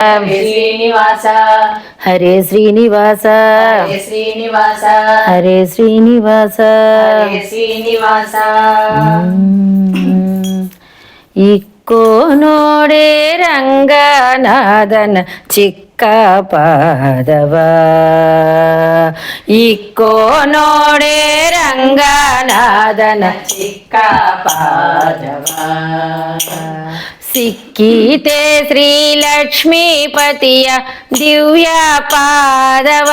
ಹರೇ ಶ್ರೀನಿವಾಸ ಹರೇ ಶ್ರೀನಿವಾಸ ಹರೇ ಶ್ರೀನಿವಾಸ ಹರೇ ಶ್ರೀನಿವಾಸ ಹರೇ ಶ್ರೀನಿವಾಸ ಇಕ್ಕೋ ನೋಡೆ ರಂಗನಾದನ ಚಿಕ್ಕ ಪಾದವ ಇಕ್ಕೋ ನೋಡೆ ರಂಗನಾದನ ಚಿಕ್ಕ ಪಾದವ ಸಿಕ್ಕೀತೆ ಶ್ರೀ ಲಕ್ಷ್ಮೀಪತಿಯ ದಿವ್ಯ ಪಾದವ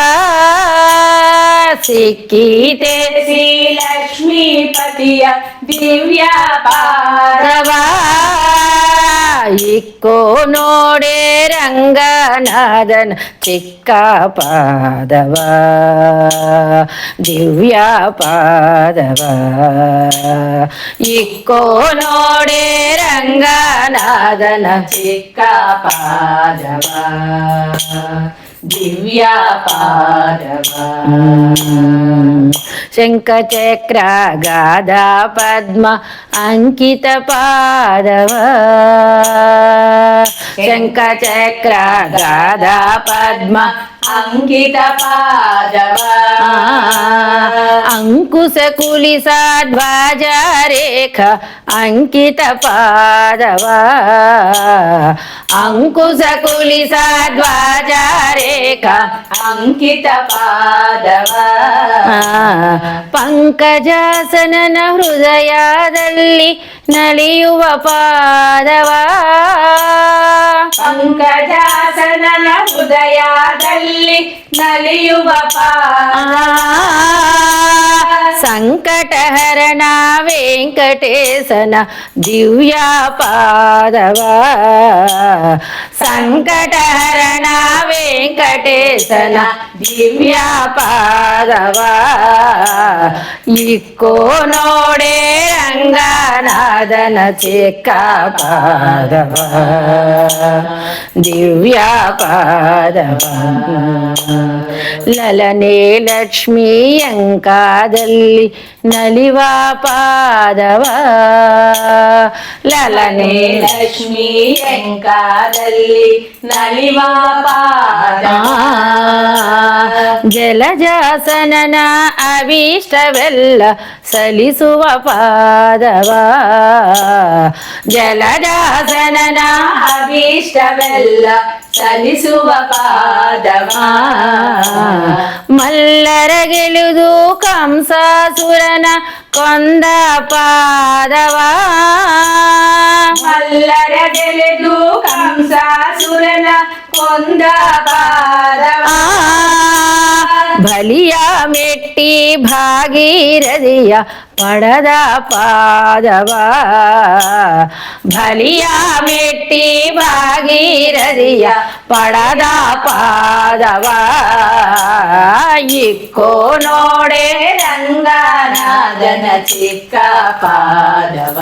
ಸಿಕ್ಕೀತೆ ಶ್ರೀ ಲಕ್ಷ್ಮೀಪತಿಯ ದಿವ್ಯ ಪಾದವ ಇಕ್ಕೋ ನೋಡೆ ರಂಗನಾದನ ಚಿಕ್ಕ ಪಾದವ ದಿವ್ಯ ಪಾದವ ಇಕ್ಕೋ ನೋಡೆ ರಂಗನಾದನ ಚಿಕ್ಕ ಪಾದವ ದಿವ್ಯ ಪಾದವ ಶಂಖಚಕ್ರ ಗಾದಾ ಪದ್ಮ ಅಂಕಿತ ಪಾದವ ಶಂಖಚಕ್ರ ಗಾದಾ ಪದ್ಮ ಅಂಕಿತ ಪಾದವ ಅಂಕುಶ ಕುಲಿಸ ಧ್ವಜ ರೇಖ ಅಂಕಿತ ಪಾದವ ಅಂಕುಶ ಕುಲಿಸ ಧ್ವಜ ರೇಖ ಅಂಕಿತ ಪಾದವ ಪಂಕಜಾಸನನ ಹೃದಯದಲ್ಲಿ ನಲಿಯುವ ಪಾದವ ಪಂಕಜಾಸನನ ಹೃದಯದಲ್ಲಿ ನಲಿಯುವ ಪಾದವ ಸಂಕಟಹರಣ ವೆಂಕಟೇಶನ ದಿವ್ಯ ಪಾದವ ಸಂಕಟಹರಣ ವೆಂಕಟೇಶನ ದಿವ್ಯ ಪಾದವ ಇಕ್ಕೋ ನೋಡೆ ರಂಗನಾದನ ಚಿಕ್ಕ ಪಾದವ ದಿವ್ಯ ಪಾದವ ಲಲನೆ ಲಕ್ಷ್ಮೀ ಅಂಕಾದಲ್ಲಿ ನಲಿವ ಪಾದವ ಲಲನೆ ಲಕ್ಷ್ಮೀ ಅಂಕಾದಲ್ಲಿ ನಲಿವ ಪಾದವ ಜಲಜಾಸನನ ಅಭೀಷ್ಟವೆಲ್ಲ ಸಲಿಸುವ ಪಾದವ ಜಲಜಾಸನನ ಅಭೀಷ್ಟವೆಲ್ಲ ಸಲ್ಲಿಸುವ ಪಾದವ ಮಲ್ಲರ ಗೆಲುದು ಕಂಸಾಸುರನ ಕೊಂದ ಪಾದವ ಮಲ್ಲರ ಗೆಲೆದು ಕಂಸಾಸುರನ ಕೊಂದ ಪಾದವ ಬಲಿಯ ಮೆಟ್ಟಿ ಭಾಗೀರಥಿಯ ಪಡೆದ ಪಾದವ ಬಲಿಯ ಮೆಟ್ಟಿ ಭಾಗೀರಥಿಯ ಪಡೆದ ಪಾದವ ಇಕ್ಕೋ ನೋಡೆ ರಂಗನಾದನ ಚಿಕ್ಕ ಪಾದವ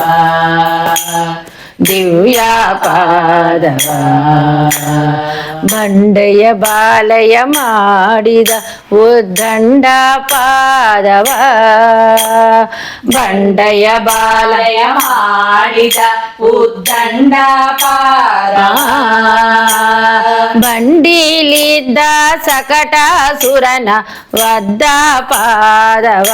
ದಿವ್ಯ ಪಾದವ ಬಂಡೆಯ ಬಾಲಯ ಮಾಡಿದ ಉದ್ದಂಡ ಪಾದವ ಬಂಡೆಯ ಬಾಲಯ ಬಾಲಯ ಮಾಡಿದ ಉದ್ದಂಡ ಪಾದವ ಬಂಡಿಲಿದ್ದ ಸಕಟಾಸುರನ ವದ್ದ ಪಾದವ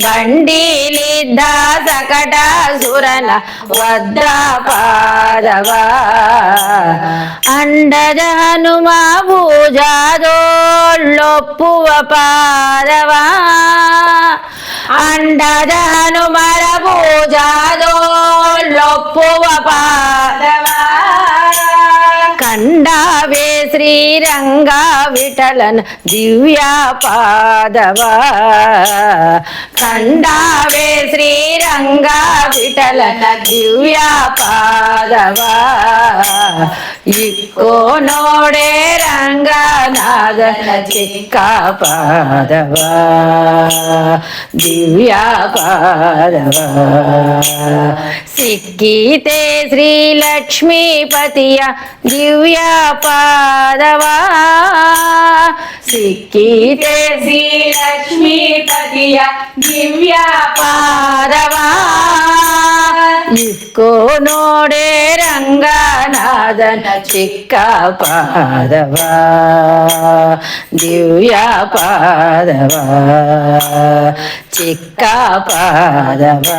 ಬಂಡಿಲಿದ್ದ ಸಕಟಾಸುರನ ವದ್ದ ಪಾದವ ಅಂಡದ ಹನುಮ ಭುಜದೊಳ್ಳೊಪ್ಪುವ ಪಾದವ ಅಂಡದ ಹನುಮರ ಭುಜದೊಳ್ಳೊಪ್ಪುವ ಪಾದವ ಕಂಡವೇ ಶ್ರೀರಂಗ ವಿಠಲನ ದಿವ್ಯ ಪಾದವ ಕಂಡವೇ ಶ್ರೀರಂಗ ವಿಠಲನ ದಿವ್ಯ ಪಾದವ ಇಕ್ಕೋ ನೋಡೆ ರಂಗನಾದನ ಚಿಕ್ಕ ಪಾದವ ದಿವ್ಯ ಪಾದವ ಸಿಕ್ಕೀತೆ ಶ್ರೀ ಲಕ್ಷ್ಮೀಪತಿಯ ದಿವ್ಯ ಪಾದವ ಸಿಕ್ಕೀತೆ ಶ್ರೀ ಲಕ್ಷ್ಮೀಪತಿಯ ದಿವ್ಯ ಪಾದವ ಇಕ್ಕೋ ನೋಡೆ ರಂಗನಾದನ ಚಿಕ್ಕ ಪಾದವ ದಿವ್ಯ ಪಾದವ ಚಿಕ್ಕ ಪಾದವ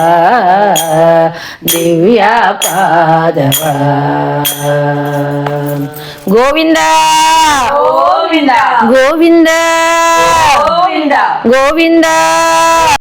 ದಿವ್ಯ ಪಾದವ ಗೋವಿಂದ ಗೋವಿಂದ ಗೋವಿಂದ ಗೋವಿಂದ ಗೋವಿಂದ